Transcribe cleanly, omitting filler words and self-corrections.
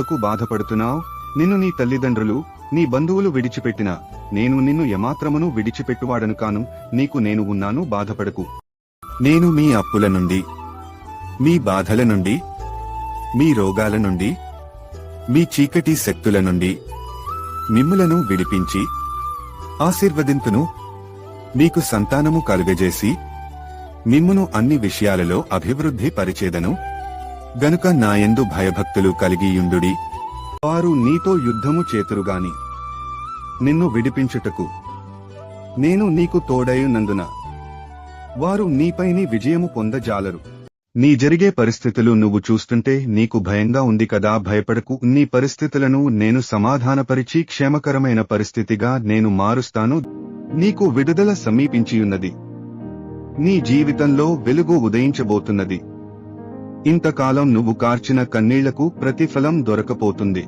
ఎందుకు బాధపడుతున్నావ్? నిన్ను నీ తల్లిదండ్రులు, నీ బంధువులు విడిచిపెట్టినా నేను నిన్ను ఏమాత్రమును విడిచిపెట్టువాడను కాను. నీకు నేను ఉన్నాను, బాధపడకు. నేను మీ అప్పుల నుండి, మీ బాధల నుండి, మీ రోగాల నుండి, మీ చీకటి శక్తుల నుండి మిమ్ములను విడిపించి ఆశీర్వదింతును. మీకు సంతానము కలుగజేసి మిమ్మును అన్ని విషయాలలో అభివృద్ధి పరిచేదను. గనుక నాయందు భయభక్తులు కలిగియుండుడి. వారు నీతో యుద్ధము చేతురుగాని నిన్ను విడిపించుటకు నేను నీకు తోడయున్నందున వారు నీపైని విజయము పొందజాలరు. నీ జరిగే పరిస్థితులు నువ్వు చూస్తుంటే నీకు భయంగా ఉంది కదా, భయపడకు. నీ పరిస్థితులను నేను సమాధానపరిచి క్షేమకరమైన పరిస్థితిగా నేను మారుస్తాను. నీకు విడుదల సమీపించియున్నది. నీ జీవితంలో వెలుగు ఉదయించబోతున్నది. ఇంతకాలం నువ్వు కార్చిన కన్నీళ్లకు ప్రతిఫలం దొరకపోతుంది.